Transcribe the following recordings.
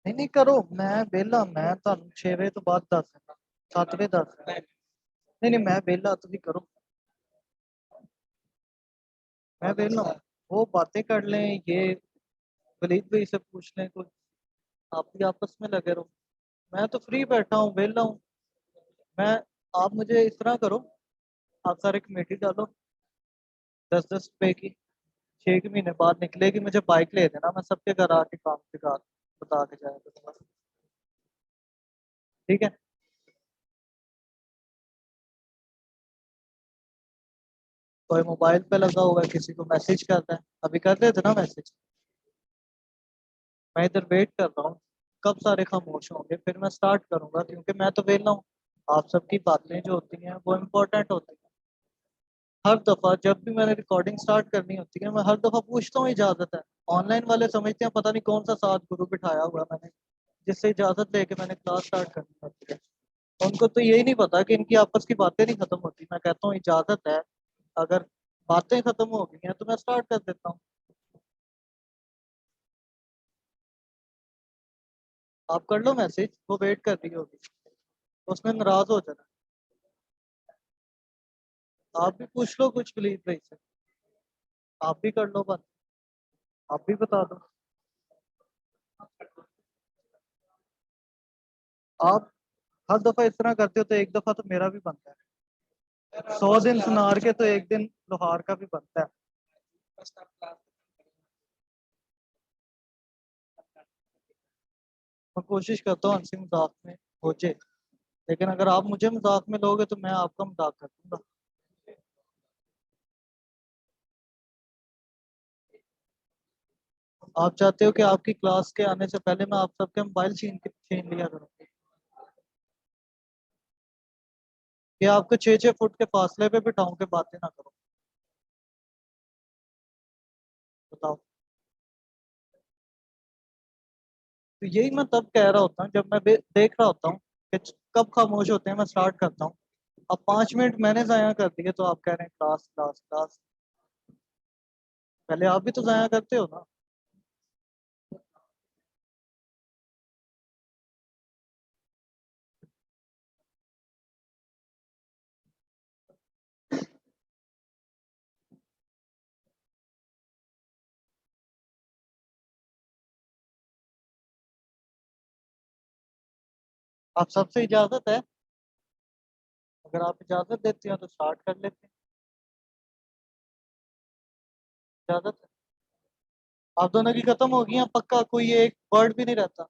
नहीं नहीं करो, मैं वेला, मैं ਤੁਹਾਨੂੰ 6 ਵਜੇ ਤੋਂ ਬਾਅਦ ਦੱਸ ਦਿੰਦਾ, 7 ਵਜੇ ਦੱਸ ਦਿੰਦਾ। नहीं नहीं मैं वेला, तुम करो, मैं वेला हूँ। वो बातें कर लें, ये वलीद भाई से पूछ लें कुछ, आप भी आपस में लगे रहो। मैं तो फ्री बैठा हूँ, वेला हूँ मैं। आप मुझे इस तरह करो, आप सारे कमेटी डालो 10-10 रुपए की, 6 महीने बाद निकलेगी, मुझे बाइक ले देना, मैं सबके घर आके काम सिखा बता के जाया करूंगा। ठीक है। कोई मोबाइल पे लगा हुआ है, किसी को मैसेज करता है, अभी कर देते ना मैसेज। मैं इधर वेट कर रहा हूँ, कब सारे खामोश होंगे फिर मैं स्टार्ट करूंगा, क्योंकि मैं तो वेला हूँ। आप सबकी बातें जो होती हैं वो इम्पोर्टेंट होती हैं। हर दफा जब भी मैंने रिकॉर्डिंग स्टार्ट करनी होती है, मैं हर दफा पूछता हूँ इजाजत है। ऑनलाइन वाले समझते हैं पता नहीं कौन सा साथ गुरु बिठाया हुआ है मैंने, जिससे इजाजत लेके मैंने क्लास स्टार्ट करनी होती है। उनको तो यही नहीं पता कि इनकी आपस की बातें नहीं खत्म होती। मैं कहता हूँ इजाजत है, अगर बातें खत्म हो गई हैं तो मैं स्टार्ट कर देता हूँ। आप कर लो मैसेज, वो वेट कर रही होगी, उसमें नाराज हो जाना। आप भी पूछ लो कुछ प्लीज भाई से, आप भी कर लो बात, आप भी बता दो। आप हर दफा इस तरह करते हो तो एक दफा तो मेरा भी बनता है। 100 दिन सुनार के तो एक दिन लोहार का भी बनता है। मैं कोशिश करता हूँ हंसी मजाक में हो जाए, लेकिन अगर आप मुझे मजाक में लोगे तो मैं आपका मजाक कर दूंगा। आप चाहते हो कि आपकी क्लास के आने से पहले मैं आप सबके मोबाइल छीन लिया करूँ, कि आपको 6-6 फुट के फासले पे बिठाऊं के बातें ना करो? बताओ। तो यही मैं तब कह रहा होता हूँ जब मैं देख रहा होता हूँ कि कब खामोश होते हैं, मैं स्टार्ट करता हूँ। अब 5 मिनट मैंने जाया कर दिए तो आप कह रहे हैं क्लास क्लास क्लास। पहले आप भी तो जाया करते हो ना। आप सबसे इजाजत है, अगर आप इजाजत देते हो तो स्टार्ट कर लेते हैं। इजाजत है। आप दोनों की खत्म हो गई हैं पक्का, कोई एक वर्ड भी नहीं रहता।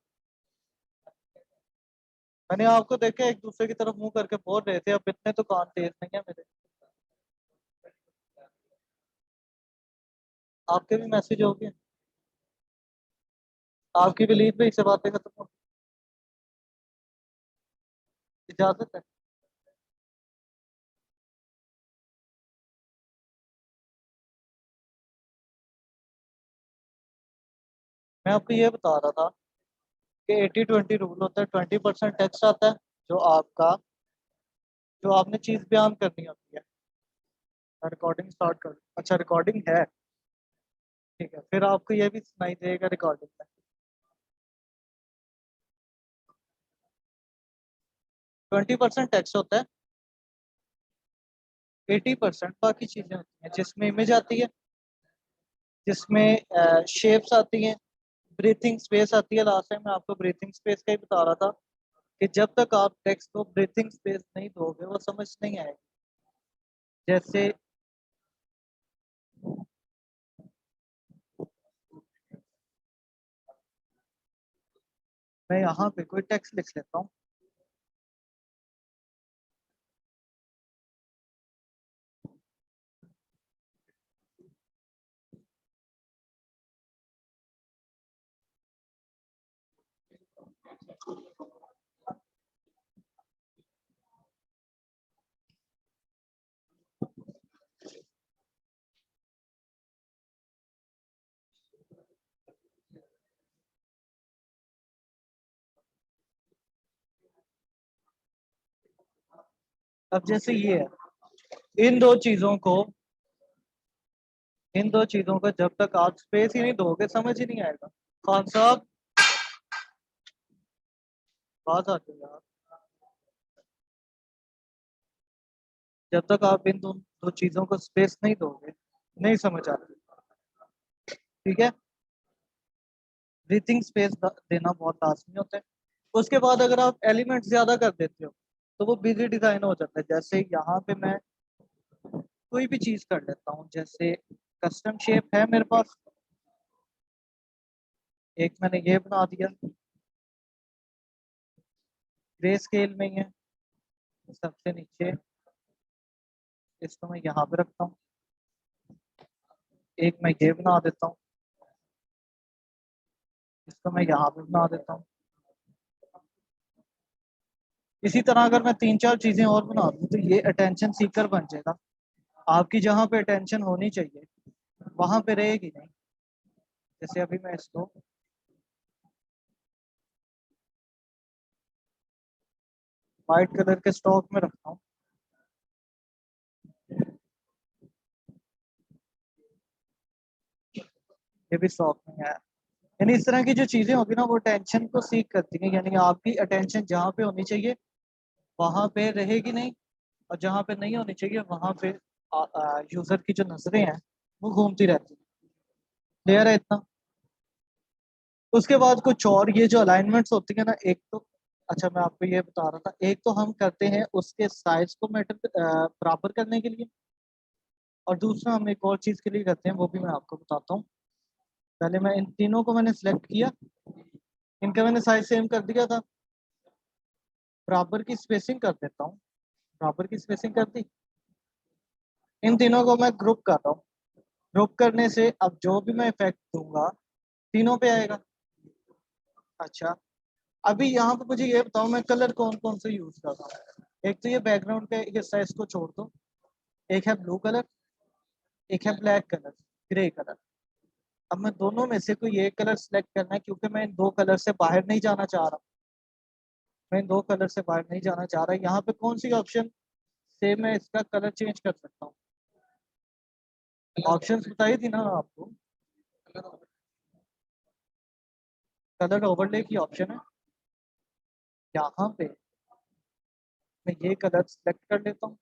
मैंने आपको देखा एक दूसरे की तरफ मुंह करके बोल रहे थे, अब इतने तो कान तेज नहीं है मेरे। आपके भी मैसेज हो गए, आपकी भी लीड पे इससे बातें खत्म हो। इजाजत है। मैं आपको ये बता रहा था कि 80-20 रूल होता है, 20% टेक्स्ट आता है, जो आपका, जो आपने चीज बयान करनी होती है। मैं रिकॉर्डिंग स्टार्ट कर, अच्छा रिकॉर्डिंग है, ठीक है, फिर आपको ये भी सुनाई देगा रिकॉर्डिंग में। 20% टेक्स्ट होता है, 80% बाकी चीजें होती हैं, जिसमें इमेज आती है, जिसमें शेप्स आती हैं, ब्रीथिंग स्पेस आती है। लास्ट टाइम मैं आपको ब्रीथिंग स्पेस का ही बता रहा था कि जब तक आप टेक्स्ट को ब्रीथिंग स्पेस नहीं दोगे वो समझ नहीं आएगी। जैसे मैं यहाँ पे कोई टेक्स्ट लिख लेता हूँ। अब जैसे ये है, इन दो चीजों को जब तक आप स्पेस ही नहीं दोगे समझ ही नहीं आएगा। खान साहब, बात आती है यार। जब तक आप इन दो चीजों को स्पेस नहीं दोगे, नहीं समझ आती। ठीक है। ब्रीथिंग स्पेस देना बहुत लाजमी होता है। उसके बाद अगर आप एलिमेंट ज्यादा कर देते हो तो वो बिजी डिजाइन हो जाता है। जैसे यहाँ पे मैं कोई भी चीज कर लेता हूँ, जैसे कस्टम शेप है मेरे पास, एक मैंने ये बना दिया, ग्रे स्केल में ही है सबसे नीचे, इसको मैं यहाँ पे रखता हूँ। एक मैं ये बना देता हूँ, इसको मैं यहाँ पे बना देता हूँ। इसी तरह अगर मैं तीन चार चीजें और बना दूँ तो ये अटेंशन सीकर बन जाएगा। आपकी जहाँ पे अटेंशन होनी चाहिए वहां पे रहेगी नहीं। जैसे अभी मैं इसको व्हाइट कलर के स्टॉक में रखता हूँ, ये भी स्टॉक में है। यानी इस तरह की जो चीजें होगी ना वो टेंशन को सीख करती हैं, यानी आपकी अटेंशन जहाँ पे होनी चाहिए वहां पे रहेगी नहीं, और जहाँ पे नहीं होनी चाहिए वहां पे यूजर की जो नजरें हैं वो घूमती रहती हैं। क्लियर है इतना? उसके बाद कुछ और ये जो अलाइनमेंट्स होती है ना, एक तो अच्छा मैं आपको ये बता रहा था, एक तो हम करते हैं उसके साइज को मैटर बराबर करने के लिए, और दूसरा हम एक और चीज के लिए करते हैं, वो भी मैं आपको बताता हूँ। पहले मैं इन तीनों को मैंने सिलेक्ट किया, इनका मैंने साइज सेम कर दिया था, बराबर की स्पेसिंग कर देता हूँ, बराबर की स्पेसिंग कर दी। इन तीनों को मैं ग्रुप कर रहा हूँ, ग्रुप करने से अब जो भी मैं इफेक्ट दूंगा तीनों पे आएगा। अच्छा, अभी यहाँ पे मुझे ये बताओ मैं कलर कौन कौन से यूज कर रहा हूँ। एक तो ये बैकग्राउंड का हिस्सा, इसको छोड़ दो। एक है ब्लू कलर, एक है ब्लैक कलर, ग्रे कलर। अब मैं दोनों में से कोई एक कलर सेलेक्ट करना है, क्योंकि मैं इन दो कलर से बाहर नहीं जाना चाह रहा। मैं इन दो कलर से बाहर नहीं जाना चाह रहा। यहाँ पे कौन सी ऑप्शन से मैं इसका कलर चेंज कर सकता हूँ? ऑप्शंस बताई थी ना आपको, कलर ओवरले की ऑप्शन है। यहाँ पे मैं ये कलर सेलेक्ट कर लेता हूँ।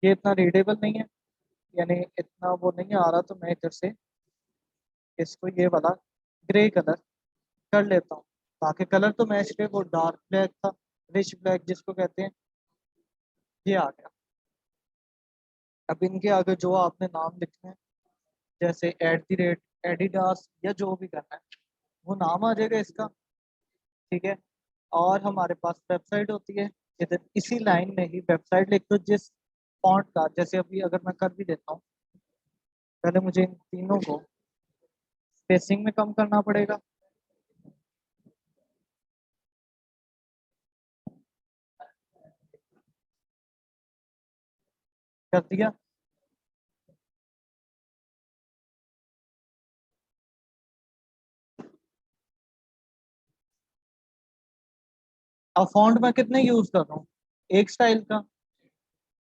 ये इतना रीडेबल नहीं है, यानी इतना वो नहीं आ रहा, तो मैं इधर से इसको ये वाला ग्रे कलर कर लेता हूँ, ताकि कलर तो मैच रहे। वो डार्क ब्लैक था, रिच ब्लैक जिसको कहते हैं, ये आ गया। अब इनके आगे जो आपने नाम लिखना है, जैसे @ एडिडास या जो भी करना है, वो नाम आ जाएगा इसका। ठीक है। और हमारे पास वेबसाइट होती है, इधर इसी लाइन में ही वेबसाइट लिख दो जिस फॉन्ट का, जैसे अभी अगर मैं कर भी देता हूँ, पहले मुझे इन तीनों को स्पेसिंग में कम करना पड़ेगा। कर दिया। अब फॉन्ट मैं कितने यूज कर रहा हूँ? एक स्टाइल का।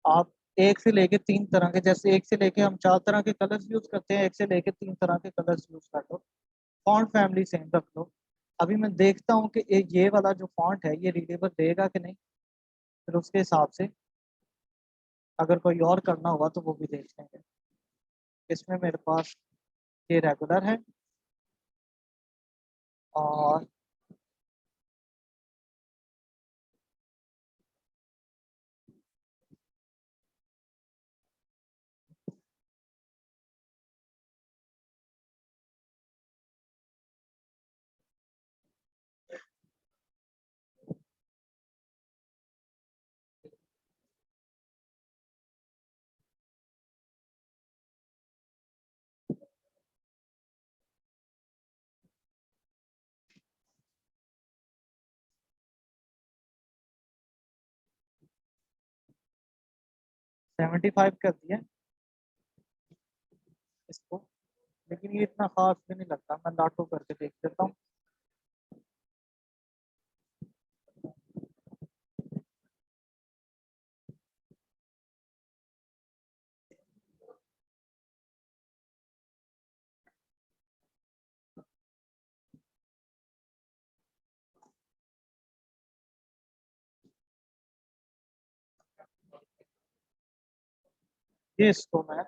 आप एक से लेके तीन तरह के, जैसे एक से लेके हम चार तरह के कलर्स यूज करते हैं, एक से लेके तीन तरह के कलर्स यूज कर लो। फॉन्ट फैमिली सेम रख लो। अभी मैं देखता हूँ कि ये वाला जो फॉन्ट है ये रीडेबल देगा कि नहीं, फिर उसके हिसाब से अगर कोई और करना होगा तो वो भी देख लेंगे। इसमें मेरे पास ये रेगुलर है, और 75 कर दिया इसको। लेकिन ये इतना खास भी नहीं लगता, मैं लाटो करके देख लेता हूँ। ये इसको मैं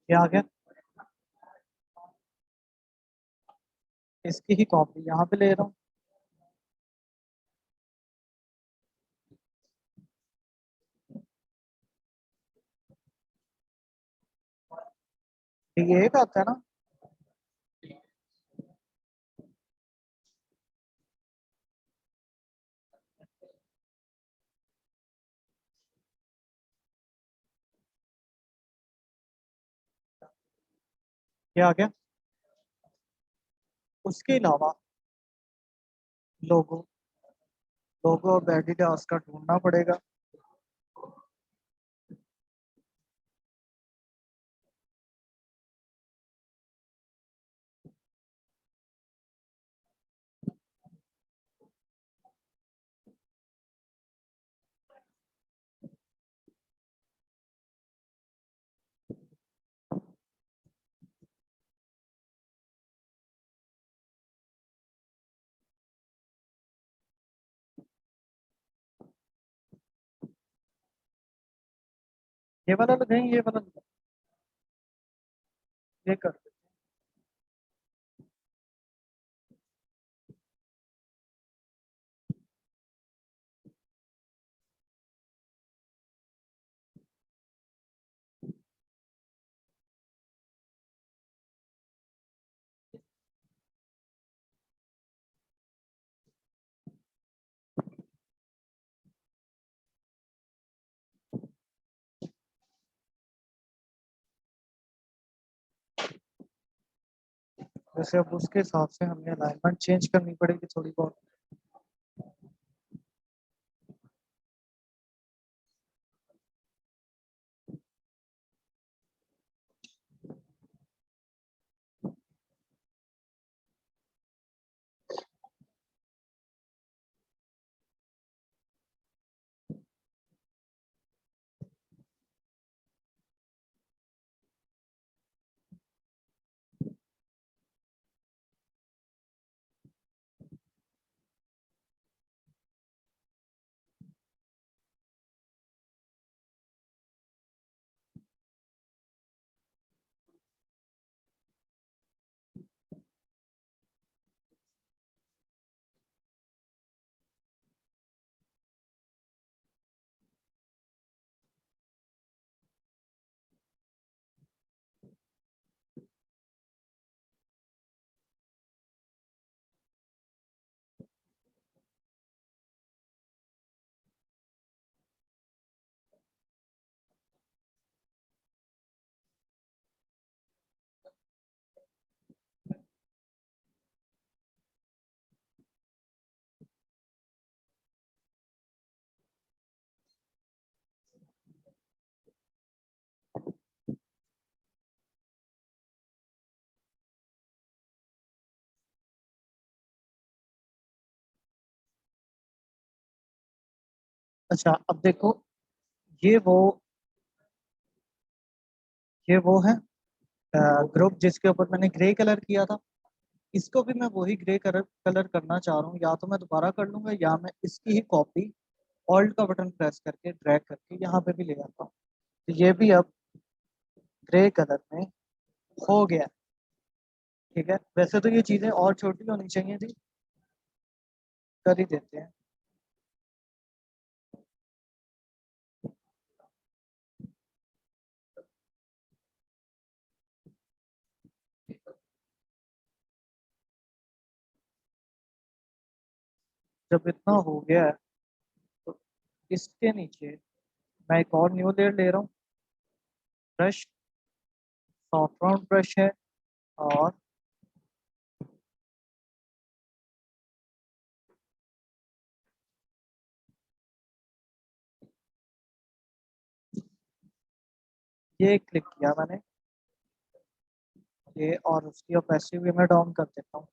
ये आ गया, इसकी ही कॉपी यहाँ पे ले रहा हूँ। ये एक आता है ना। ये आ गया। उसके अलावा लोगो, लोगो और एडिडास का ढूंढना पड़ेगा। ये वाला लगाएं, ये वाला लगाएं, ये कर दो। वैसे अब उसके हिसाब से हमें अलाइनमेंट चेंज करनी पड़ेगी थोड़ी बहुत। अच्छा अब देखो, ये वो ये वो है ग्रुप जिसके ऊपर मैंने ग्रे कलर किया था। इसको भी मैं वही ग्रे कलर कलर करना चाह रहा हूँ। या तो मैं दोबारा कर लूंगा या मैं इसकी ही कॉपी ऑल्ट का बटन प्रेस करके ड्रैग करके यहाँ पे भी ले आता हूँ। तो ये भी अब ग्रे कलर में हो गया। ठीक है, वैसे तो ये चीजें और छोटी होनी चाहिए थी, कर ही देते हैं। जब इतना हो गया है तो इसके नीचे मैं एक और न्यू लेयर ले रहा हूँ। ब्रश, सॉफ्ट राउंड ब्रश है, और ये क्लिक किया मैंने। ये और उसकी ओपेसिटी भी मैं डाउन कर देता हूँ।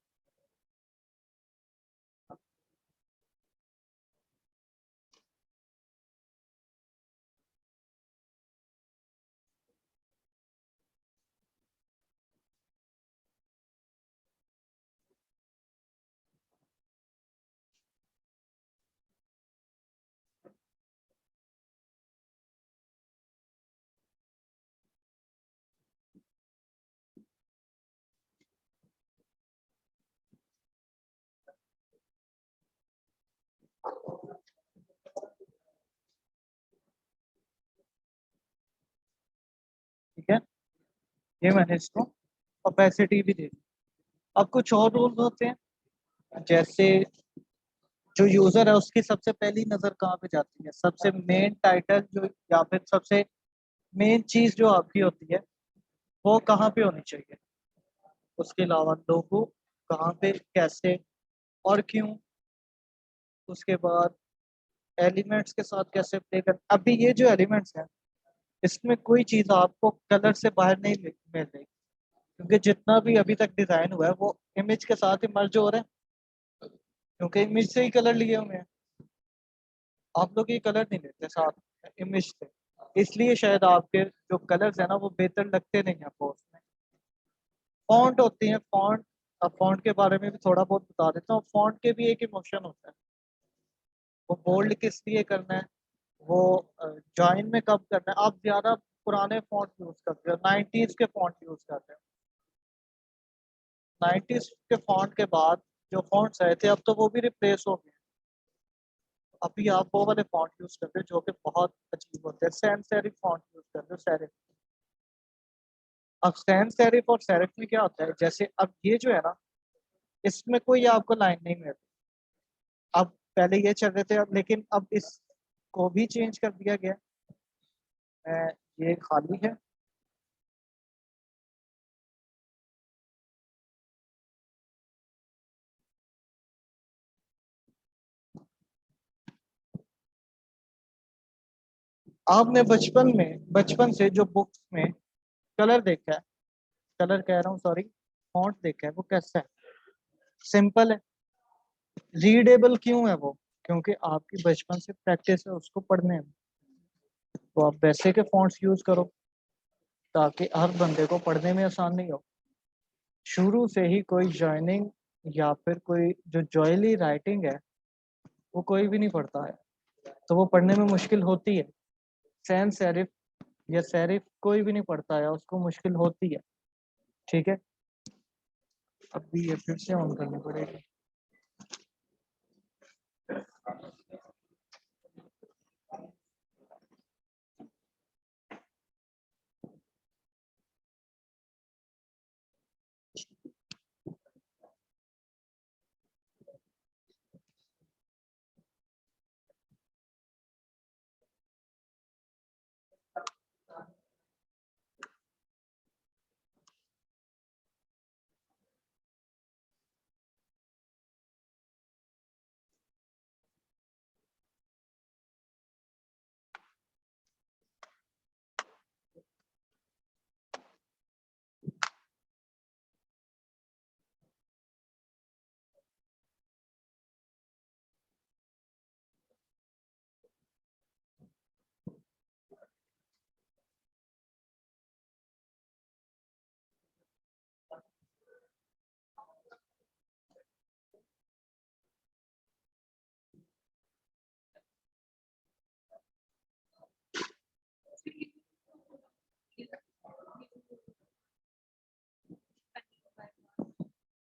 ठीक है, ये मैंने इसको ओपेसिटी भी दे दी। अब कुछ और रूल्स होते हैं, जैसे जो यूजर है उसकी सबसे पहली नजर कहाँ पे जाती है, सबसे मेन टाइटल जो या फिर सबसे मेन चीज जो आपकी होती है वो कहाँ पे होनी चाहिए। उसके अलावा लोगो कहाँ पे, कैसे और क्यों। उसके बाद एलिमेंट्स के साथ कैसे प्ले कर। अभी ये जो एलिमेंट्स हैं इसमें कोई चीज आपको कलर से बाहर नहीं मिल रही, क्योंकि जितना भी अभी तक डिजाइन हुआ है वो इमेज के साथ ही मर्ज हो रहे हैं, क्योंकि इमेज से ही कलर लिए हुए हैं। आप लोग ये कलर नहीं लेते साथ इमेज से, इसलिए शायद आपके जो कलर्स है ना वो बेहतर लगते नहीं है आपको उसमें। फॉन्ट होती है, फॉन्ट। अब फॉन्ट के बारे में भी थोड़ा बहुत बता देता हूँ। फॉन्ट के भी एक इमोशन होता है, वो बोल्ड किस लिए करना है, वो जॉइन में कब करना है। आप ज्यादा पुराने फॉन्ट यूज करते हो, 90s के फॉन्ट यूज करते हो। 90s के फॉन्ट के बाद जो फॉन्ट्स आए थे अब तो वो भी रिप्लेस हो गए। अभी आप वो वाले फॉन्ट यूज करते हो जो कि बहुत अजीब होते हैं, सैन सेरिफ फॉन्ट यूज करते हो, सेरिफ। अब सैन सेरिफ और सेरिफ में क्या होता है, जैसे अब ये जो है ना इसमें कोई आपको लाइन नहीं मिलती। अब पहले ये चल रहे थे, अब लेकिन अब इसको भी चेंज कर दिया गया। मैं ये खाली है। आपने बचपन से जो बुक्स में कलर देखा है, कलर कह रहा हूँ सॉरी, फॉन्ट देखा है, वो कैसा है, सिंपल है। रीडेबल क्यों है वो, क्योंकि आपकी बचपन से प्रैक्टिस है उसको पढ़ने में। तो आप वैसे के फॉन्ट्स यूज करो ताकि हर बंदे को पढ़ने में आसान नहीं हो। शुरू से ही कोई जॉइनिंग या फिर कोई जो जॉयली राइटिंग है वो कोई भी नहीं पढ़ता है, तो वो पढ़ने में मुश्किल होती है। सैन सेरिफ या सेरिफ कोई भी नहीं पढ़ता है, उसको मुश्किल होती है। ठीक है, अभी ये फिर से ऑन करनी पड़ेगी।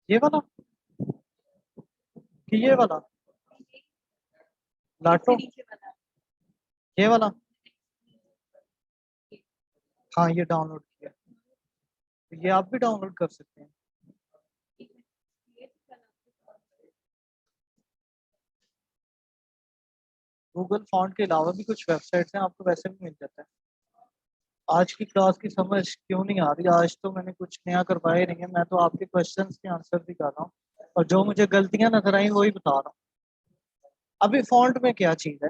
ये वाला कि ये वाला लाटो, ये वाला। हाँ ये डाउनलोड किया, तो ये आप भी डाउनलोड कर सकते हैं। गूगल फॉन्ट के अलावा भी कुछ वेबसाइट्स हैं, आपको वैसे भी मिल जाता है। आज की क्लास की समझ क्यों नहीं आ रही, आज तो मैंने कुछ नया करवाया ही नहीं है, मैं तो आपके क्वेश्चंस के आंसर भी कर रहा हूँ और जो मुझे गलतियां नजर आई वही बता रहा हूँ। अभी फॉन्ट में क्या चीज है,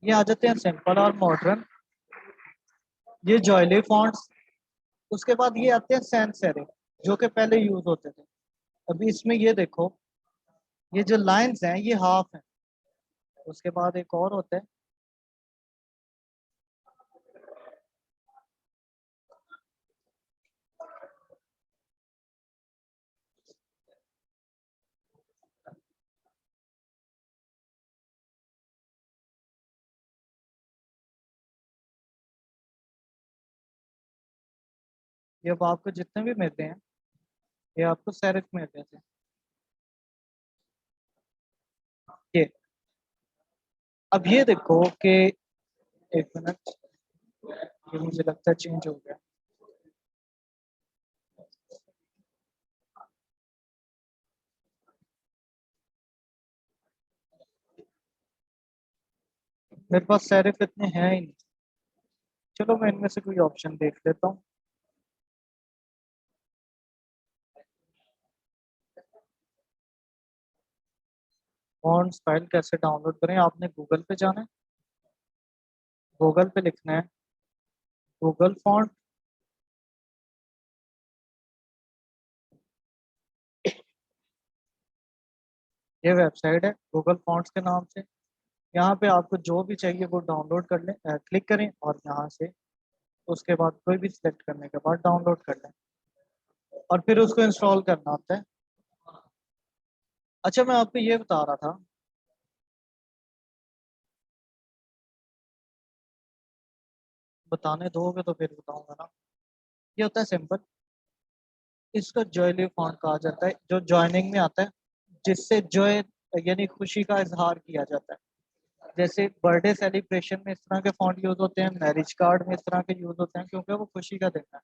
ये आ जाते हैं सिंपल और मॉडर्न, ये जॉयली फॉन्ट्स, उसके बाद ये आते हैं सैंस सेरिफ, जो कि पहले यूज होते थे। अभी इसमें ये देखो, ये जो लाइंस हैं ये हाफ हैं। उसके बाद एक और होता है, ये अब आपको जितने भी मिलते हैं ये आपको सेरिफ में मिलते हैं। ये अब ये देखो कि, एक मिनट, ये मुझे लगता है चेंज हो गया। मेरे पास सेरिफ इतने हैं ही नहीं। चलो मैं इनमें से कोई ऑप्शन देख लेता हूँ। फॉन्ट्स फाइल कैसे डाउनलोड करें, आपने गूगल पे जाना है, गूगल पे लिखना है गूगल फॉन्ट। ये वेबसाइट है गूगल फॉन्ट्स के नाम से। यहाँ पे आपको जो भी चाहिए वो डाउनलोड कर लें, क्लिक करें और यहाँ से उसके बाद कोई भी सिलेक्ट करने के बाद डाउनलोड कर लें और फिर उसको इंस्टॉल करना होता है। अच्छा मैं आपको ये बता रहा था, बताने दोगे तो फिर बताऊंगा ना। ये होता है सिंपल, इसको जॉयली फॉन्ट कहा जाता है, जो जॉइनिंग में आता है, जिससे जॉय यानी खुशी का इजहार किया जाता है। जैसे बर्थडे सेलिब्रेशन में इस तरह के फॉन्ट यूज होते हैं, मैरिज कार्ड में इस तरह के यूज होते हैं, क्योंकि वो खुशी का दिन है।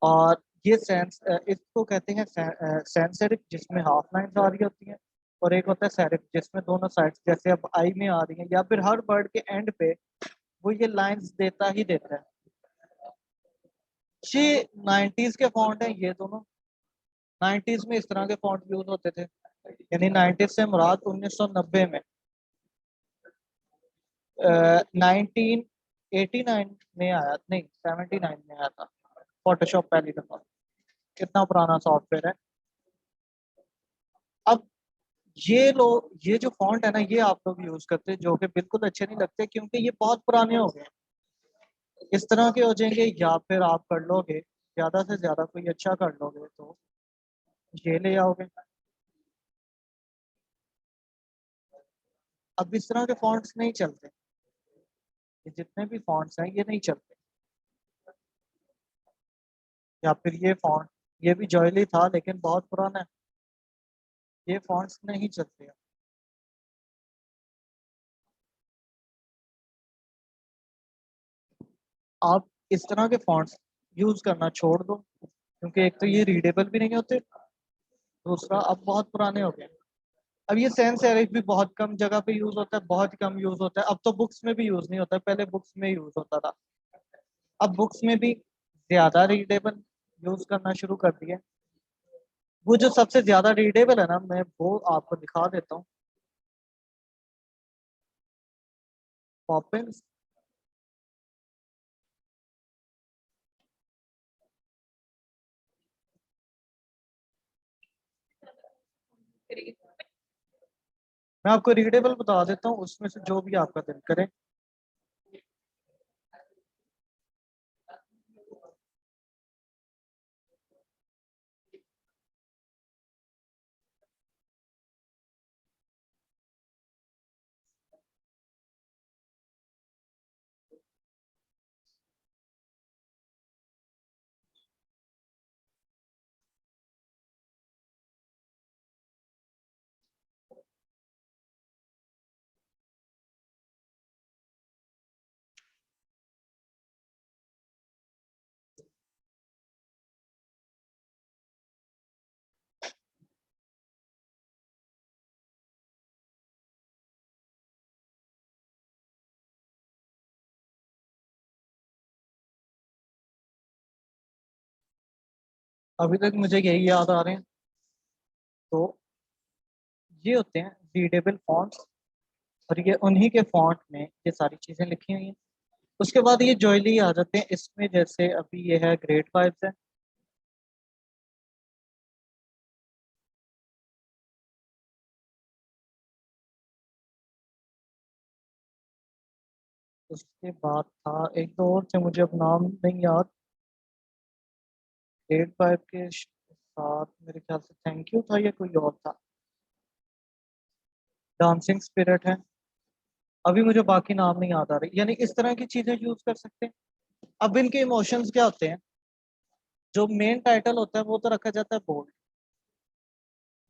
और ये सेंस, इसको कहते हैं सेंस सेरिफ, जिसमें हाफ लाइन्स आ रही होती हैं, और एक होता है सेरिफ जिसमें दोनों साइड्स, जैसे अब आई में आ रही हैं, या फिर हर वर्ड के एंड पे वो ये लाइंस देता ही देता है। ये 90s के फॉन्ट हैं ये दोनों। 90s में इस तरह के फॉन्ट यूज होते थे, यानी 90s से मुराद 1990 में, 1989 में आया, नहीं 79 में आया था फोटोशॉप पहली दफा। कितना पुराना सॉफ्टवेयर है। अब ये लोग, ये जो फॉन्ट है ना, ये आप लोग यूज करते हैं, जो कि बिल्कुल अच्छे नहीं लगते, क्योंकि ये बहुत पुराने हो गए हैं। इस तरह के हो जाएंगे, या फिर आप कर लोगे ज्यादा से ज्यादा कोई अच्छा कर लोगे तो ये ले आओगे। अब इस तरह के फॉन्ट्स नहीं चलते, ये जितने भी फॉन्ट्स हैं ये नहीं चलते। या फिर ये फॉन्ट, ये भी जॉयली था लेकिन बहुत पुराना है, ये फॉन्ट्स नहीं चलते। आप इस तरह के फॉन्ट्स यूज करना छोड़ दो, क्योंकि एक तो ये रीडेबल भी नहीं होते, दूसरा अब बहुत पुराने हो गए। अब ये सेंस एरिफ भी बहुत कम जगह पे यूज होता है, बहुत कम यूज होता है। अब तो बुक्स में भी यूज नहीं होता है, पहले बुक्स में यूज होता था। अब बुक्स में भी ज्यादा रीडेबल यूज करना शुरू कर दिया। वो जो सबसे ज्यादा रीडेबल है ना, मैं वो आपको दिखा देता हूँ। पॉपिंस, मैं आपको रीडेबल बता देता हूँ, उसमें से जो भी आपका दिल करे। अभी तक मुझे यही याद आ रहे हैं। तो ये होते हैं रीडेबल फॉन्ट्स, और ये उन्हीं के फॉन्ट में ये सारी चीजें लिखी हुई हैं। उसके बाद ये जॉयली आ जाते हैं इसमें, जैसे अभी ये है ग्रेट वाइब्स है। उसके बाद था एक दो और थे, मुझे अब नाम नहीं याद। ग्रेट वाइब के साथ मेरे ख्याल से थैंक यू था या कोई और था। डांसिंग स्पिरिट है। अभी मुझे बाकी नाम नहीं याद आ रही, यानी इस तरह की चीजें यूज कर सकते हैं। अब इनके इमोशंस क्या होते हैं? जो मेन टाइटल होता है वो तो रखा जाता है बोल्ड।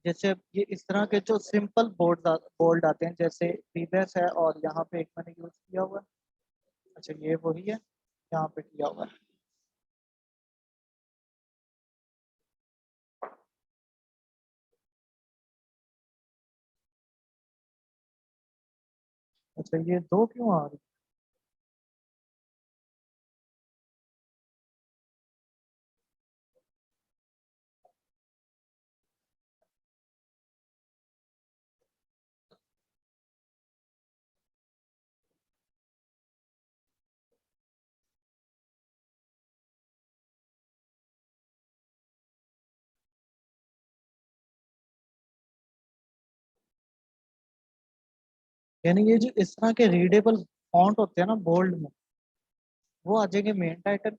जैसे ये इस तरह के जो सिंपल बोल्ड आते हैं, जैसे बीबेस है और यहाँ पे एक मैंने यूज किया हुआ है। अच्छा ये वही है, यहाँ पे किया हुआ है। अच्छा ये दो क्यों आ रही? यानी ये जो इस तरह के रीडेबल फॉन्ट होते हैं ना बोल्ड में, वो आ जाएंगे मेन टाइटल।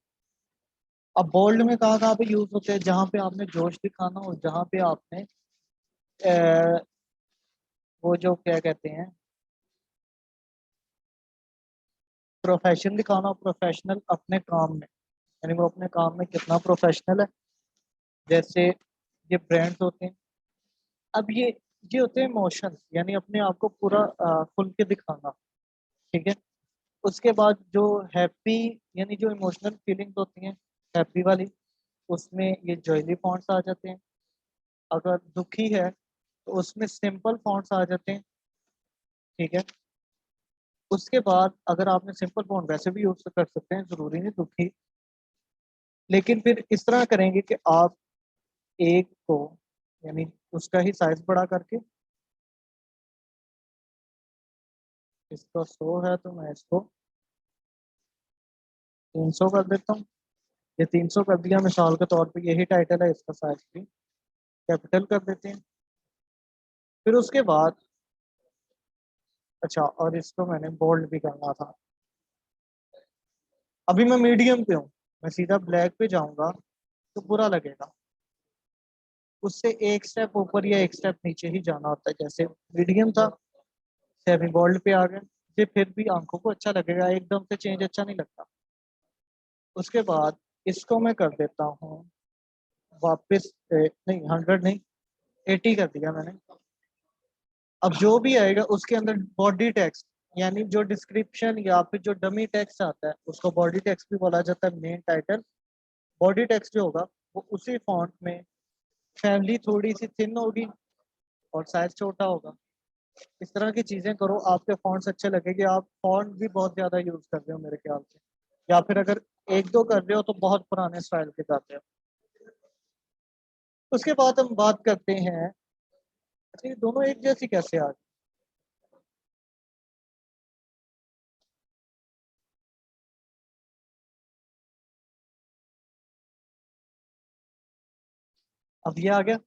अब बोल्ड में कहाँ कहाँ पे यूज होते हैं? जहाँ पे आपने जोश दिखाना हो, जहाँ पे आपने वो जो क्या कहते हैं, प्रोफेशन दिखाना हो, प्रोफेशनल अपने काम में, यानी वो अपने काम में कितना प्रोफेशनल है। जैसे ये ब्रांड्स होते हैं। अब ये होते हैं इमोशंस, यानी अपने आप को पूरा खुल के दिखाना। ठीक है। उसके बाद जो हैप्पी, यानी जो इमोशनल फीलिंग्स होती हैं हैप्पी वाली, उसमें ये जॉयली फॉन्ट्स आ जाते हैं। अगर दुखी है तो उसमें सिंपल फॉन्ट्स आ जाते हैं। ठीक है। उसके बाद अगर आपने सिंपल फॉन्ट वैसे भी यूज कर सकते हैं, जरूरी नहीं दुखी। लेकिन फिर इस तरह करेंगे कि आप एक को, यानी उसका ही साइज बड़ा करके, इसका 100 है तो मैं इसको 300 कर देता हूँ। ये 300 कर दिया, मिसाल के तौर पे यही टाइटल है, इसका साइज भी कैपिटल कर देते हैं। फिर उसके बाद अच्छा, और इसको मैंने बोल्ड भी करना था। अभी मैं मीडियम पे हूँ, मैं सीधा ब्लैक पे जाऊंगा तो बुरा लगेगा। उससे एक स्टेप ऊपर या एक स्टेप नीचे ही जाना होता है। जैसे मीडियम था, सेमी बोल्ड पे आ गए। ये फिर भी आंखों को अच्छा लगेगा, एकदम से चेंज अच्छा नहीं लगता। उसके बाद इसको मैं कर देता हूँ वापस नहीं 100 नहीं, 80 कर दिया मैंने। अब जो भी आएगा उसके अंदर बॉडी टेक्स्ट, यानी जो डिस्क्रिप्शन या फिर जो डमी टेक्स्ट आता है उसको बॉडी टेक्स्ट भी बोला जाता है, मेन टाइटल। बॉडी टेक्स्ट जो होगा वो उसी फॉन्ट में, फैमिली थोड़ी सी थिन होगी और साइज छोटा होगा। इस तरह की चीजें करो, आपके फॉन्ट्स अच्छे लगेंगे। आप फॉन्ट भी बहुत ज्यादा यूज कर रहे हो मेरे ख्याल से, या फिर अगर एक दो कर रहे हो तो बहुत पुराने स्टाइल के जाते हो। उसके बाद हम बात करते हैं, अच्छा ये दोनों एक जैसी कैसे आ गई? अब ये आ गया।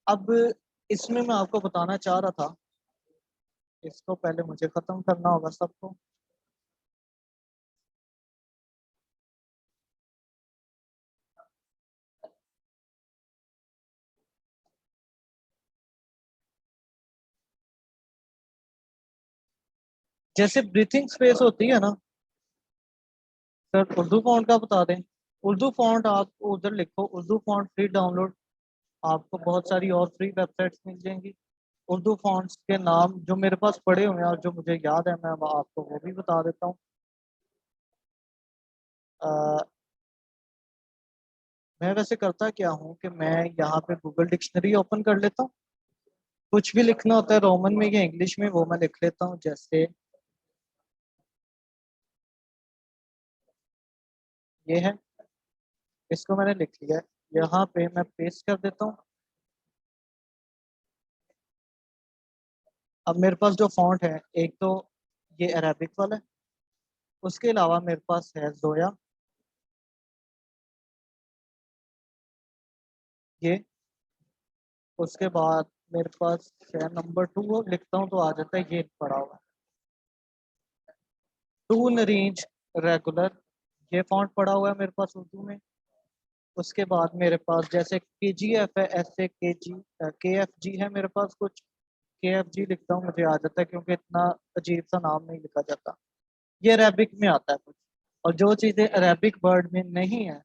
अब इसमें मैं आपको बताना चाह रहा था, इसको पहले मुझे खत्म करना होगा सबको। जैसे ब्रीथिंग स्पेस होती है ना, सर उर्दू फॉन्ट का बता दें। उर्दू फॉन्ट आप उधर लिखो, उर्दू फॉन्ट फ्री डाउनलोड, आपको बहुत सारी और फ्री वेबसाइट्स मिल जाएंगी। उर्दू फॉन्ट्स के नाम जो मेरे पास पड़े हुए हैं और जो मुझे याद है, मैं अब आपको वो भी बता देता हूँ। अ, मैं वैसे करता क्या हूँ कि मैं यहाँ पे गूगल डिक्शनरी ओपन कर लेता हूँ। कुछ भी लिखना होता है रोमन में या इंग्लिश में, वो मैं लिख लेता हूँ। जैसे ये है, इसको मैंने लिख लिया है, यहाँ पे मैं पेस्ट कर देता हूँ। अब मेरे पास जो फॉन्ट है, एक तो ये अरेबिक वाला है, उसके अलावा मेरे पास है जोया, ये। उसके बाद मेरे पास है नंबर 2, लिखता हूँ तो आ जाता है, ये पड़ा हुआ टूल रेंज रेगुलर, ये फॉन्ट पड़ा हुआ है मेरे पास उर्दू में। उसके बाद मेरे पास जैसे के जी एफ है, ऐसे के एफ जी है मेरे पास कुछ। के एफ जी लिखता हूँ, मुझे आ जाता है क्योंकि इतना अजीब सा नाम नहीं लिखा जाता। ये अरेबिक में आता है कुछ, और जो चीज़ें अरेबिक वर्ड में नहीं है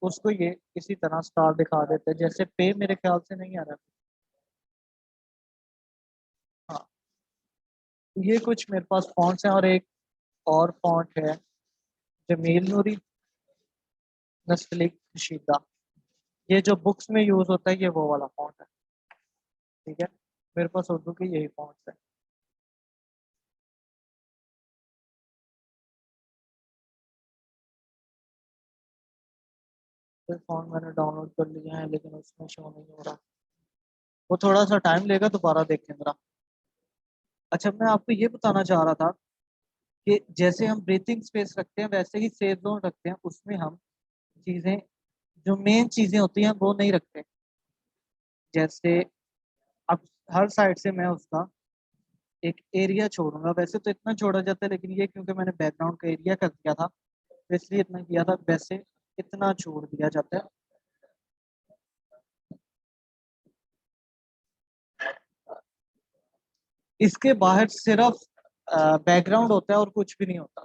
उसको ये इसी तरह स्टार दिखा देते हैं, जैसे पे मेरे ख्याल से नहीं आ रहा। हाँ, ये कुछ मेरे पास फॉन्ट्स हैं, और एक और फॉन्ट है जमील नूरी नस्लिक शीदा। ये जो बुक्स में यूज होता है, ये वो वाला फॉन्ट है। ठीक है, मेरे पास उर्दू की यही फॉन्ट्स है। फिर फॉन्ट मैंने डाउनलोड कर लिया है, लेकिन उसमें शो नहीं हो रहा। वो थोड़ा सा टाइम लेगा, दोबारा देखें जरा। अच्छा, मैं आपको ये बताना चाह रहा था कि जैसे हम ब्रीथिंग स्पेस रखते हैं, वैसे ही सेफ जोन रखते हैं, उसमें हम चीजें, जो मेन चीजें होती हैं वो नहीं रखते। जैसे अब हर साइड से मैं उसका एक एरिया छोड़ूंगा, वैसे तो इतना छोड़ा जाता है, लेकिन ये क्योंकि मैंने बैकग्राउंड का एरिया कर दिया था तो इसलिए इतना किया था, वैसे इतना छोड़ दिया जाता है। इसके बाहर सिर्फ बैकग्राउंड होता है और कुछ भी नहीं होता।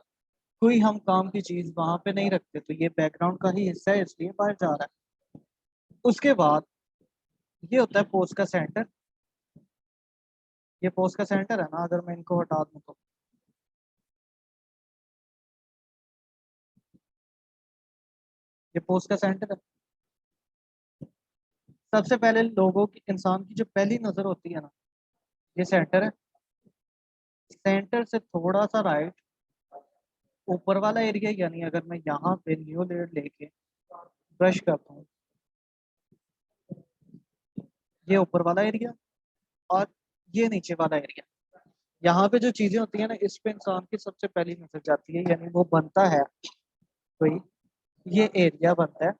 कोई हम काम की चीज वहां पे नहीं रखते, तो ये बैकग्राउंड का ही हिस्सा है, इसलिए बाहर जा रहा है। उसके बाद ये होता है पोस्ट का सेंटर। ये पोस्ट का सेंटर है ना, अगर मैं इनको हटा दूं तो ये पोस्ट का सेंटर है। सबसे पहले लोगों की, इंसान की जो पहली नजर होती है ना, ये सेंटर है। सेंटर से थोड़ा सा राइट, ऊपर वाला एरिया, यानी अगर मैं यहाँ पे न्यू लेयर लेके ब्रश करता हूँ, ये ऊपर वाला एरिया, और ये नीचे वाला एरिया। यहाँ पे जो चीजें होती है ना, इस पे इंसान की सबसे पहली नजर जाती है, यानी वो बनता है कोई, ये एरिया बनता है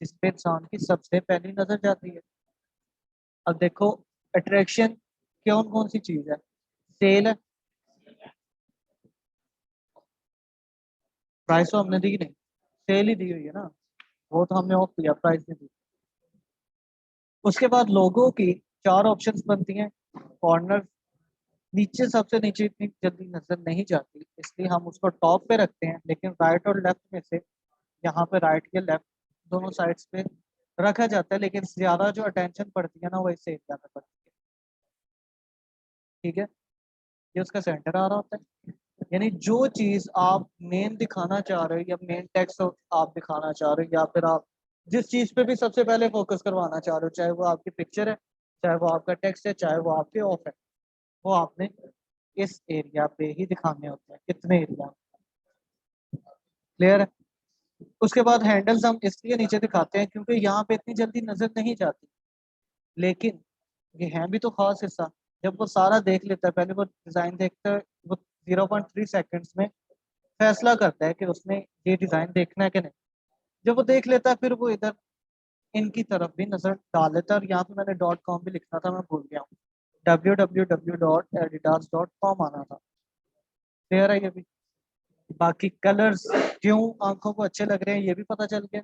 जिस पे इंसान की सबसे पहली नजर जाती है। अब देखो, अट्रैक्शन कौन कौन सी चीज है? सेल है, प्राइस तो हमने दी नहीं, सेल ही दी हुई है ना, वो तो हमने ऑफ किया, प्राइस नहीं दी। उसके बाद लोगों की चार ऑप्शंस बनती हैं। कॉर्नर, नीचे सबसे नीचे इतनी जल्दी नजर नहीं जाती, इसलिए हम उसको टॉप पे रखते हैं, लेकिन राइट और लेफ्ट में से यहाँ पे राइट या लेफ्ट दोनों साइड्स पे रखा जाता है, लेकिन ज्यादा जो अटेंशन पड़ती है ना, वो इससे एरिया में पड़ती है। ठीक है, ये उसका सेंटर आ रहा होता है। यानी जो चीज आप मेन दिखाना चाह रहे हो, या मेन टेक्स्ट आप दिखाना चाह रहे हो, या फिर आप जिस चीज पे भी सबसे पहले फोकस करवाना चाह रहे हो, चाहे वो आपकी पिक्चर है, चाहे वो आपका टेक्स्ट है, चाहे वो आपके ऑफ है, वो आपने इस एरिया पे ही दिखाने होते हैं, इतने एरिया। क्लियर है? उसके बाद हैंडल्स हम इसलिए नीचे दिखाते हैं क्योंकि यहाँ पे इतनी जल्दी नजर नहीं जाती, लेकिन ये है भी तो खास हिस्सा। जब वो सारा देख लेता है, पहले वो डिजाइन देखता है, वो 0.3 सेकेंड्स में फैसला करता है कि उसने ये डिजाइन देखना है कि नहीं। जब वो देख लेता है, फिर वो इधर इनकी तरफ भी नजर डाल लेता है, और यहाँ पे मैंने .com भी लिखना था, मैं भूल गया हूँ। www.adidas.com आना था। क्लियर है ये भी? बाकी कलर्स क्यों आंखों को अच्छे लग रहे हैं, ये भी पता चल गया।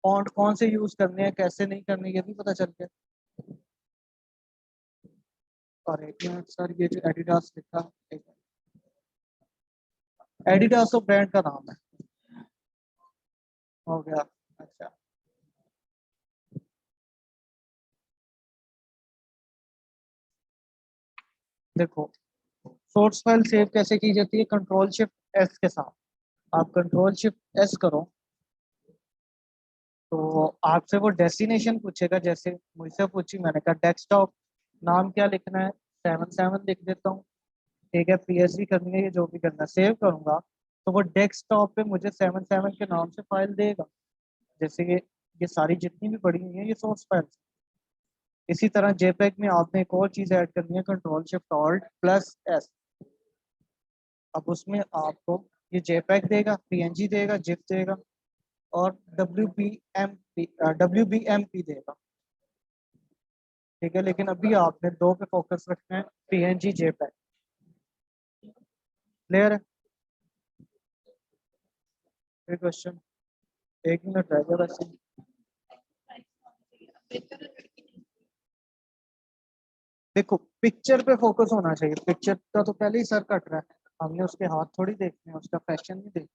फॉन्ट कौन से यूज करने हैं, कैसे नहीं करने, ये भी पता चल गया। और एक मिनट सर, ये जो एडिडास लिखा, एडिडास तो ब्रांड का नाम है। हो गया। अच्छा, देखो, सोर्स फाइल सेव कैसे की जाती है? कंट्रोल शिफ्ट एस के साथ। आप कंट्रोल शिफ्ट एस करो तो आपसे वो डेस्टिनेशन पूछेगा, जैसे मुझसे पूछी, मैंने कहा डेस्कटॉप, नाम क्या लिखना है, 77 लिख देता हूँ। ठीक है, पीएचडी करनी है, ये जो भी करना है, सेव करूंगा तो वो डेस्कटॉप पे मुझे 77 के नाम से फाइल देगा। जैसे ये सारी जितनी भी पड़ी हुई है, ये सोर्स फाइल। इसी तरह जेपेग में आपने एक और चीज ऐड करनी है, control shift alt plus S. अब उसमें आपको ये जेपैग देगा, पीएनजी देगा, जिप देगा और डब्ल्यू बी एम पी देगा। ठीक है, लेकिन अभी आपने दो पे फोकस रखना है, पीएनजी जेपैग। क्लियर है? कोई क्वेश्चन? 1 मिनट रह गया वैसे। देखो पिक्चर पे फोकस होना चाहिए, पिक्चर का तो पहले ही सर कट रहा है, हमने उसके हाथ थोड़ी देखने हैं, उसका फैशन नहीं देखना।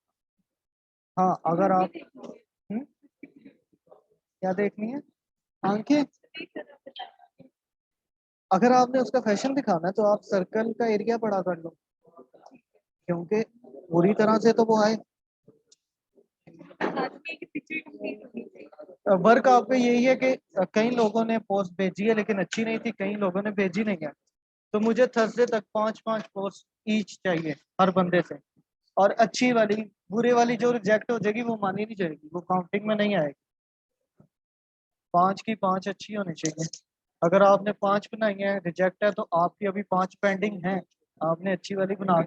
हाँ अगर आप क्या देखनी है? आंखें? अगर आपने उसका फैशन दिखाना है तो आप सर्कल का एरिया बड़ा कर लो, क्योंकि पूरी तरह से तो वो आए। वर्क आपको यही है कि कई लोगों ने पोस्ट भेजी है लेकिन अच्छी नहीं थी, कई लोगों ने भेजी नहीं है, तो मुझे थर्सडे तक 5-5 पोस्ट ईच चाहिए हर बंदे से। और अच्छी वाली, बुरे वाली जो रिजेक्ट हो जाएगी वो मानी नहीं जाएगी, वो काउंटिंग में नहीं आएगी। 5 की 5 अच्छी होनी चाहिए। अगर आपने 5 बनाई है, रिजेक्ट है, तो आपकी अभी 5 पेंडिंग हैं, आपने अच्छी वाली बना के